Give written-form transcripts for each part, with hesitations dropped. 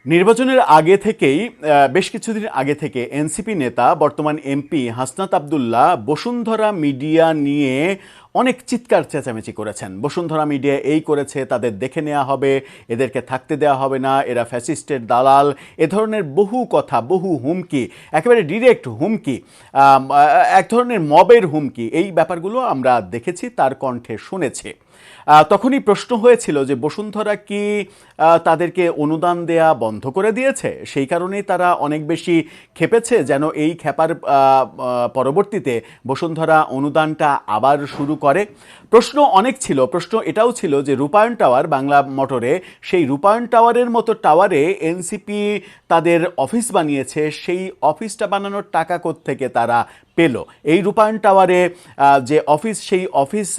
নির্বাচনের আগে থেকেই বেশ কিছুদিন আগে থেকে এনসিপি নেতা বর্তমান এমপি হাসনাত আব্দুল্লাহ বসুন্ধরা মিডিয়া নিয়ে অনেক চিৎকার চেঁচামেচি করেছেন। বসুন্ধরা মিডিয়া এই করেছে, তাদের দেখে নেওয়া হবে, এদেরকে থাকতে দেওয়া হবে না, এরা ফ্যাসিস্টের দালাল, এ ধরনের বহু কথা, বহু হুমকি, একেবারে ডিরেক্ট হুমকি, এক ধরনের মবের হুমকি, এই ব্যাপারগুলো আমরা দেখেছি, তার কণ্ঠে শুনেছি। তখনই প্রশ্ন হয়েছিল যে বসুন্ধরা কি তাদেরকে অনুদান দেয়া বন্ধ করে দিয়েছে, সেই কারণেই তারা অনেক বেশি খেপেছে, যেন এই খেপার পরবর্তীতে বসুন্ধরা অনুদানটা আবার শুরু করে। প্রশ্ন অনেক ছিল। প্রশ্ন এটাও ছিল যে রূপায়ণ টাওয়ার, বাংলা মোটরে, সেই রূপায়ণ টাওয়ারের মতো টাওয়ারে এনসিপি তাদের অফিস বানিয়েছে, সেই অফিসটা বানানোর টাকা কোত্থেকে তারা পেল? এই রূপায়ণ টাওয়ারে যে অফিস, সেই অফিস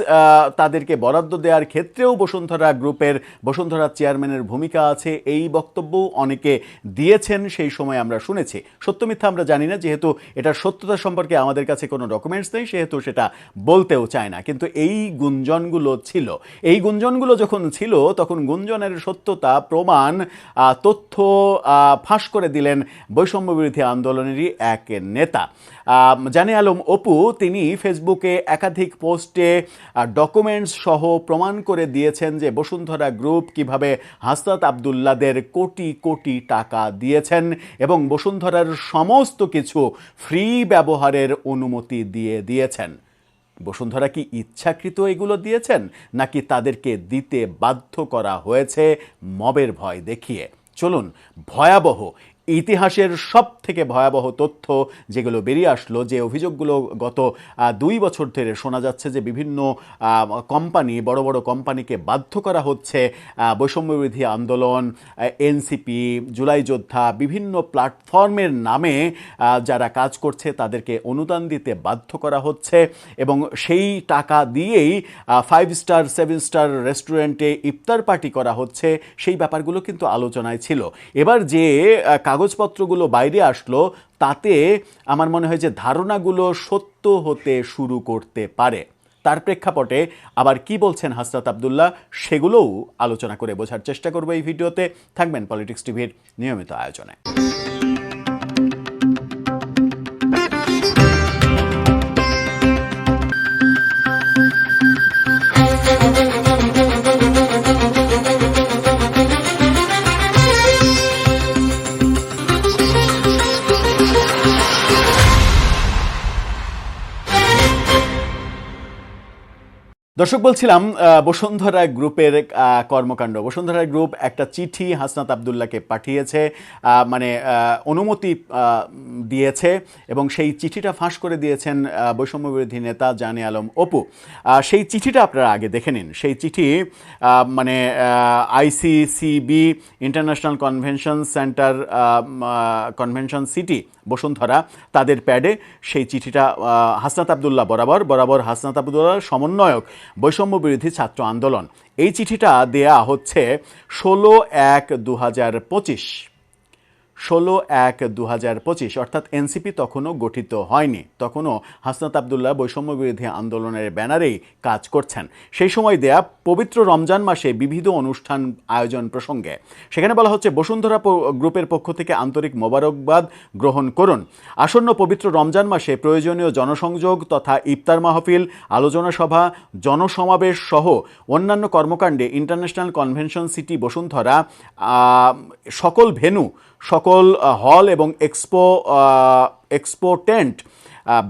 তাদেরকে বরাদ্দ দেওয়ার ক্ষেত্রেও বসুন্ধরা গ্রুপের, বসুন্ধরা চেয়ারম্যানের ভূমিকা আছে, এই বক্তব্য অনেকে দিয়েছেন। সেই সময় আমরা শুনেছি। সত্য মিথ্যা আমরা জানি না, যেহেতু এটার সত্যতা সম্পর্কে আমাদের কাছে কোনো ডকুমেন্টস নেই, সেহেতু সেটা বলতেও চায় না। কিন্তু এই গুঞ্জনগুলো ছিল। এই গুঞ্জনগুলো যখন ছিল, তখন গুঞ্জনের সত্যতা, প্রমাণ, তথ্য ফাঁস করে দিলেন বৈষম্য বিরোধী আন্দোলনেরই এক নেতা জানে আলম অপু। তিনি ফেসবুকে একাধিক পোস্টে ডকুমেন্টস সহ প্রমাণ করে দিয়েছেন যে বসুন্ধরা গ্রুপ কিভাবে হাসনাত আব্দুল্লাদের কোটি কোটি টাকা দিয়েছেন এবং বসুন্ধরার সমস্ত কিছু ফ্রি ব্যবহারের অনুমতি দিয়েছেন। বসুন্ধরা কি ইচ্ছাকৃত এগুলো দিয়েছেন, নাকি তাদেরকে দিতে বাধ্য করা হয়েছে মবের ভয় দেখিয়ে? চলুন, ভয়াবহ, ইতিহাসের সব থেকে ভয়াবহ তথ্য যেগুলো বেরিয়ে আসলো, যে অভিযোগগুলো গত 2 বছর ধরে শোনা যাচ্ছে যে বিভিন্ন কোম্পানি, বড় বড় কোম্পানিকে বাধ্য করা হচ্ছে, বৈষম্যবিরোধী আন্দোলন, এনসিপি, জুলাই যোদ্ধা, বিভিন্ন প্ল্যাটফর্মের নামে যারা কাজ করছে তাদেরকে অনুদান দিতে বাধ্য করা হচ্ছে এবং সেই টাকা দিয়েই 5 স্টার 7 স্টার রেস্টুরেন্টে ইফতার পার্টি করা হচ্ছে। সেই ব্যাপারগুলো কিন্তু আলোচনায় ছিল। এবার যে কাগজপত্রগুলো বাইরে আসলো, তাতে আমার মনে হয় যে ধারণাগুলো সত্য হতে শুরু করতে পারে। তার প্রেক্ষাপটে আবার কি বলছেন হাসনাত আব্দুল্লাহ, সেগুলোও আলোচনা করে বোঝার চেষ্টা করবো এই ভিডিওতে। থাকবেন পলিটিক্স টিভির নিয়মিত আয়োজনে। দর্শক, বলছিলাম বসুন্ধরা গ্রুপের কর্মকাণ্ড। বসুন্ধরা গ্রুপ একটা চিঠি হাসনাত আব্দুল্লাহকে পাঠিয়েছে, মানে অনুমতি দিয়েছে, এবং সেই চিঠিটা ফাঁস করে দিয়েছেন বৈষম্য বিরোধী নেতা জানে আলম অপু। সেই চিঠিটা আপনারা আগে দেখে নিন। সেই চিঠি মানে ICCB, international convention centre, convention city Bashundhara, তাদের প্যাডে সেই চিঠিটা হাসনাত আব্দুল্লাহ বরাবর হাসনাত আব্দুল্লাহর সমন্বয়ক বৈষম্য বিরোধী ছাত্র আন্দোলন। এই চিঠিটা দেয়া হচ্ছে 16/1/2025, 16/1/2025, অর্থাৎ এনসিপি তখনও গঠিত হয়নি, তখনও হাসনাত আব্দুল্লাহ বৈষম্য বিরোধী আন্দোলনের ব্যানারেই কাজ করছেন। সেই সময় দেয়া পবিত্র রমজান মাসে বিবিধ অনুষ্ঠান আয়োজন প্রসঙ্গে সেখানে বলা হচ্ছে, বসুন্ধরা গ্রুপের পক্ষ থেকে আন্তরিক মোবারকবাদ গ্রহণ করুন। আসন্ন পবিত্র রমজান মাসে প্রয়োজনীয় জনসংযোগ তথা ইফতার মাহফিল, আলোচনা সভা, জনসমাবেশ সহ অন্যান্য কর্মকাণ্ডে ইন্টারন্যাশনাল কনভেনশন সিটি বসুন্ধরা সকল ভেন্যু, সকল হল এবং এক্সপো টেন্ট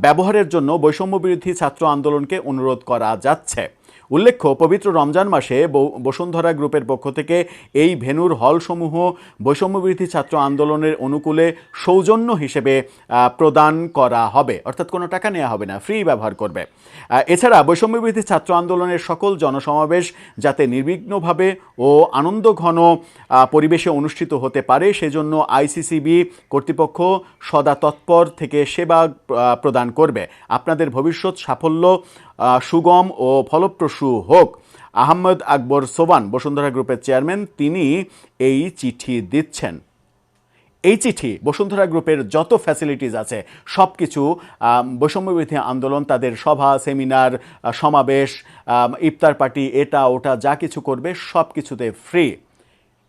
ব্যবহারের জন্য বৈষম্য বিরোধী ছাত্র আন্দোলনকে অনুরোধ করা যাচ্ছে। উল্লেখ্য, পবিত্র রমজান মাসে বসুন্ধরা গ্রুপের পক্ষ থেকে এই ভেন্যুর হলসমূহ বৈষম্য বিরোধী ছাত্র আন্দোলনের অনুকূলে সৌজন্য হিসেবে প্রদান করা হবে, অর্থাৎ কোনো টাকা নেওয়া হবে না, ফ্রি ব্যবহার করবে। এছাড়া বৈষম্য বিরোধী ছাত্র আন্দোলনের সকল জনসমাবেশ যাতে নির্বিঘ্নভাবে ও আনন্দঘন পরিবেশে অনুষ্ঠিত হতে পারে, সেজন্য আইসিসিবি কর্তৃপক্ষ সদা তৎপর থেকে সেবা প্রদান করবে। আপনাদের ভবিষ্যৎ সাফল্য সুগম ও ফলপ্রসূ হোক। আহমদ আকবর সোবান, বসুন্ধরা গ্রুপের চেয়ারম্যান, তিনি এই চিঠি দিচ্ছেন। এই চিঠি বসুন্ধরা গ্রুপের যত ফ্যাসিলিটিস আছে সব কিছু, বৈষম্য বিরোধী আন্দোলন তাদের সভা, সেমিনার, সমাবেশ, ইফতার পার্টি, এটা ওটা যা কিছু করবে সব কিছুতে ফ্রি।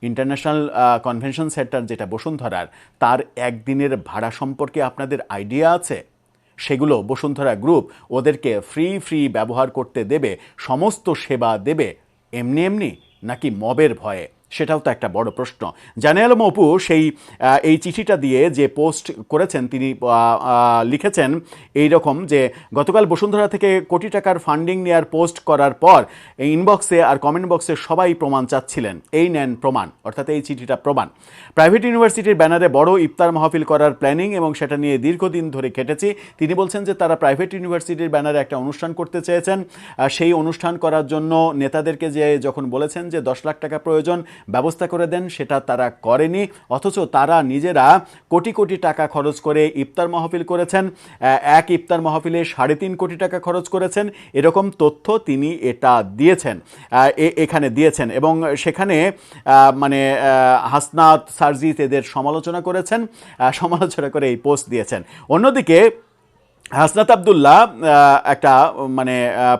ইন্টারন্যাশনাল কনভেনশন সেন্টার যেটা বসুন্ধরার, তার একদিনের ভাড়া সম্পর্কে আপনাদের আইডিয়া আছে? সেগুলো বসুন্ধরা গ্রুপ ওদেরকে ফ্রি ব্যবহার করতে দেবে, সমস্ত সেবা দেবে এমনি এমনি, নাকি মবের ভয়ে? সেটাও তো একটা বড় প্রশ্ন। জানে আলম অপু এই চিঠিটা দিয়ে যে পোস্ট করেছেন, তিনি লিখেছেন এই রকম যে গতকাল বসুন্ধরা থেকে কোটি টাকার ফান্ডিং নেওয়ার পোস্ট করার পর এই ইনবক্সে আর কমেন্ট বক্সে সবাই প্রমাণ চাচ্ছিলেন। এই নেন প্রমাণ, অর্থাৎ এই চিঠিটা প্রমাণ। প্রাইভেট ইউনিভার্সিটির ব্যানারে বড় ইফতার মাহফিল করার প্ল্যানিং এবং সেটা নিয়ে দীর্ঘদিন ধরে খেটেছি। তিনি বলছেন যে তারা প্রাইভেট ইউনিভার্সিটির ব্যানারে একটা অনুষ্ঠান করতে চেয়েছেন। সেই অনুষ্ঠান করার জন্য নেতাদেরকে যে যখন বলেছেন যে 10 লাখ টাকা প্রয়োজন, ব্যবস্থা করে দেন, সেটা তারা করেনি। অথচ তারা নিজেরা কোটি কোটি টাকা খরচ করে ইফতার মাহফিল করেছেন। এক ইফতার মাহফিলে 3.5 কোটি টাকা খরচ করেছেন, এরকম তথ্য তিনি এটা দিয়েছেন, এখানে দিয়েছেন। এবং সেখানে মানে হাসনাত, সারজিৎ এদের সমালোচনা করেছেন, সমালোচনা করে এই পোস্ট দিয়েছেন। অন্যদিকে হাসনাত আবদুল্লাহ একটা মানে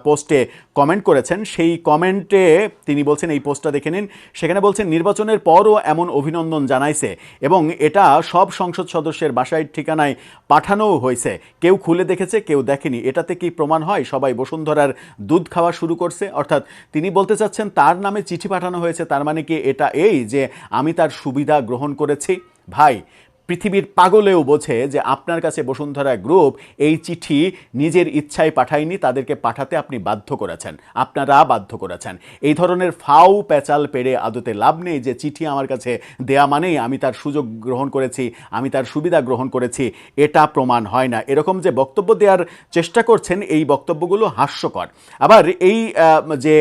পোস্টে কমেন্ট করেছেন। সেই কমেন্টে তিনি বলছেন, এই পোস্টটা দেখে নিন, সেখানে বলছেন নির্বাচনের পরও এমন অভিনন্দন জানাইছে এবং এটা সব সংসদ সদস্যের বাসায় ঠিকানায় পাঠানোও হয়েছে, কেউ খুলে দেখেছে, কেউ দেখেনি। এটাতে কি প্রমাণ হয় সবাই বসুন্ধরার দুধ খাওয়া শুরু করছে? অর্থাৎ তিনি বলতে চাচ্ছেন তার নামে চিঠি পাঠানো হয়েছে, তার মানে কি এটা এই যে আমি তার সুবিধা গ্রহণ করেছি? ভাই, পৃথিবীর পাগলেও বোঝে যে আপনার কাছে বসুন্ধরা গ্রুপ এই চিঠি নিজের ইচ্ছায় পাঠায়নি, তাদেরকে পাঠাতে আপনি বাধ্য করেছেন, আপনারা বাধ্য করেছেন। এই ধরনের ফাউ প্যাচাল পেড়ে আদতে লাভ নেই যে চিঠি আমার কাছে দেয়া মানেই আমি তার সুযোগ গ্রহণ করেছি, আমি তার সুবিধা গ্রহণ করেছি, এটা প্রমাণ হয় না। এরকম যে বক্তব্য দেওয়ার চেষ্টা করছেন, এই বক্তব্যগুলো হাস্যকর। আবার এই যে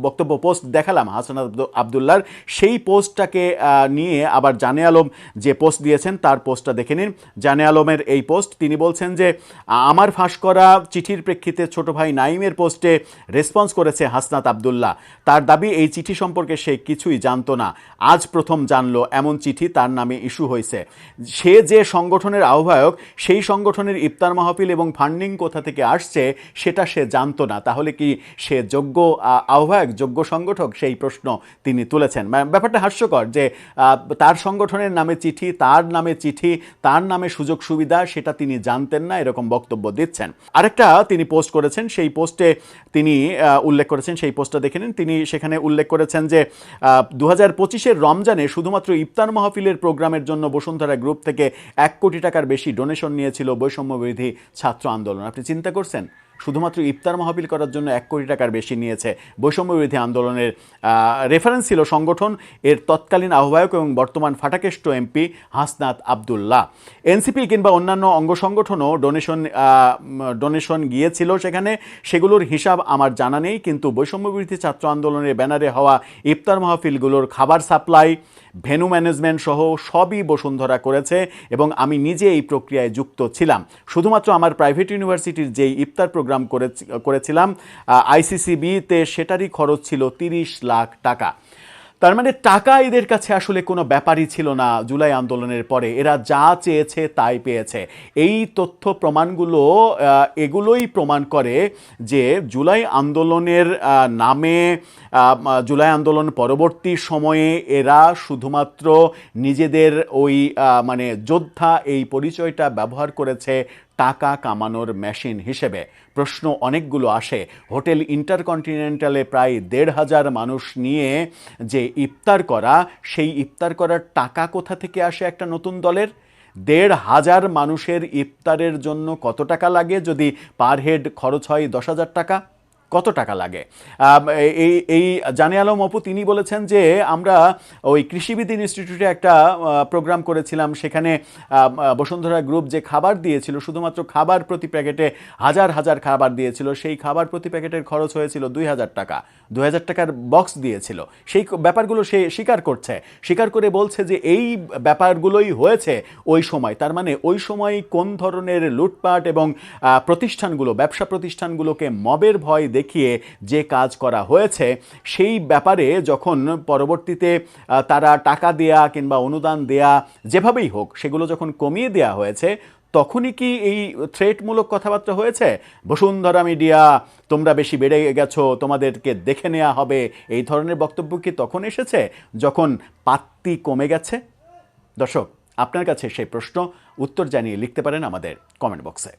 বক্তব্য পোস্ট দেখালাম হাসনাত আবদুল্লার, সেই পোস্টটাকে নিয়ে আবার জানে আলম যে পোস্ট দিয়েছেন, তার পোস্টটা দেখে নিন। জানে আলমের এই পোস্ট, তিনি বলছেন যে আমার ফাঁস করা চিঠির প্রেক্ষিতে ছোট ভাই নাইমের পোস্টে রেসপন্স করেছে হাসনাত আবদুল্লাহ। তার দাবি এই চিঠি সম্পর্কে সে কিছুই জানতো না, আজ প্রথম জানলো এমন চিঠি তার নামে ইস্যু হয়েছে। সে যে সংগঠনের আহ্বায়ক, সেই সংগঠনের ইফতার মাহফিল এবং ফান্ডিং কোথা থেকে আসছে সেটা সে জানতো না। তাহলে কি সে যোগ্য আহ্বায়ক, যোগ্য সংগঠক? সেই প্রশ্ন তিনি তুলেছেন। ব্যাপারটা হাস্যকর যে তার সংগঠনের নামে চিঠি, তার নামে চিঠি, তার নামে সুযোগ সুবিধা, সেটা তিনি জানতেন না, এরকম বক্তব্য দিচ্ছেন। আরেকটা তিনি পোস্ট করেছেন, সেই পোস্টে তিনি উল্লেখ করেছেন, সেই পোস্টটা দেখে নিন। তিনি সেখানে উল্লেখ করেছেন যে 2025-এর রমজানে শুধুমাত্র ইফতার মাহফিলের প্রোগ্রামের জন্য বসুন্ধরা গ্রুপ থেকে 1 কোটি টাকার বেশি ডোনেশন নিয়েছিল বৈষম্য বিরোধী ছাত্র আন্দোলন। আপনি চিন্তা করছেন, শুধুমাত্র ইফতার মাহফিল করার জন্য 1 কোটি টাকার বেশি নিয়েছে বৈষম্য বিরোধী আন্দোলনের। রেফারেন্স ছিল সংগঠন, এর তৎকালীন আহ্বায়ক এবং বর্তমান ফাটাকেষ্ট এমপি হাসনাত আবদুল্লাহ। এনসিপি কিংবা অন্যান্য অঙ্গ সংগঠনও ডোনেশন গিয়েছিল সেখানে, সেগুলোর হিসাব আমার জানা নেই। কিন্তু বৈষম্য বিরোধী ছাত্র আন্দোলনের ব্যানারে হওয়া ইফতার মাহফিলগুলোর খাবার সাপ্লাই, ভেন্যু ম্যানেজমেন্ট সহ সবই বসুন্ধরা করেছে এবং আমি নিজে এই প্রক্রিয়ায় যুক্ত ছিলাম। শুধুমাত্র আমার প্রাইভেট ইউনিভার্সিটির যেই ইফতার প্রোগ্রাম করেছিলাম আইসিসিবিতে, সেটারই খরচ ছিল 30 লাখ টাকা। তার মানে টাকা এদের কাছে আসলে কোনো ব্যাপারই ছিল না জুলাই আন্দোলনের পরে। এরা যা চেয়েছে তাই পেয়েছে। এই তথ্য প্রমাণগুলো এগুলোই প্রমাণ করে যে জুলাই আন্দোলনের নামে, জুলাই আন্দোলন পরবর্তী সময়ে এরা শুধুমাত্র নিজেদের ওই মানে যোদ্ধা এই পরিচয়টা ব্যবহার করেছে টাকা কামানোর মেশিন হিসেবে। প্রশ্ন অনেকগুলো আসে। হোটেল ইন্টারকন্টিনেন্টালে প্রায় 1,500 মানুষ নিয়ে যে ইফতার করা, সেই ইফতার করার টাকা কোথা থেকে আসে একটা নতুন দলের? 1,500 মানুষের ইফতারের জন্য কত টাকা লাগে? যদি পার হেড খরচ হয় 10,000 টাকা, কত টাকা লাগে? এই জানে আলম অপু তিনি বলেছেন যে আমরা ওই কৃষিবিদ ইনস্টিটিউটে একটা প্রোগ্রাম করেছিলাম, সেখানে বসুন্ধরা গ্রুপ যে খাবার দিয়েছিল, শুধুমাত্র খাবার প্রতি প্যাকেটে হাজার হাজার খাবার দিয়েছিল, সেই খাবার প্রতি প্যাকেটের খরচ হয়েছিল 2,000 টাকা। 2,000 টাকার বক্স দিয়েছিল। সেই ব্যাপারগুলো সে স্বীকার করে বলছে যে এই ব্যাপারগুলোই হয়েছে ওই সময়। তার মানে ওই সময় কোন ধরনের লুটপাট এবং প্রতিষ্ঠানগুলো, ব্যবসা প্রতিষ্ঠানগুলোকে মবের ভয় দেখিয়ে যে কাজ করা হয়েছে, সেই ব্যাপারে যখন পরবর্তীতে তারা টাকা দেয়া কিংবা অনুদান দেয়া যেভাবেই হোক সেগুলো যখন কমিয়ে দেয়া হয়েছে, তখনই কি এই থ্রেটমূলক কথাবার্তা হয়েছে? বসুন্ধরা মিডিয়া তোমরা বেশি বেড়ে গেছো, তোমাদেরকে দেখে নেওয়া হবে, এই ধরনের বক্তব্য কি তখন এসেছে যখন পাত্তি কমে গেছে? দর্শক, আপনার কাছে সেই প্রশ্ন, উত্তর জানিয়ে লিখতে পারেন আমাদের কমেন্ট বক্সে।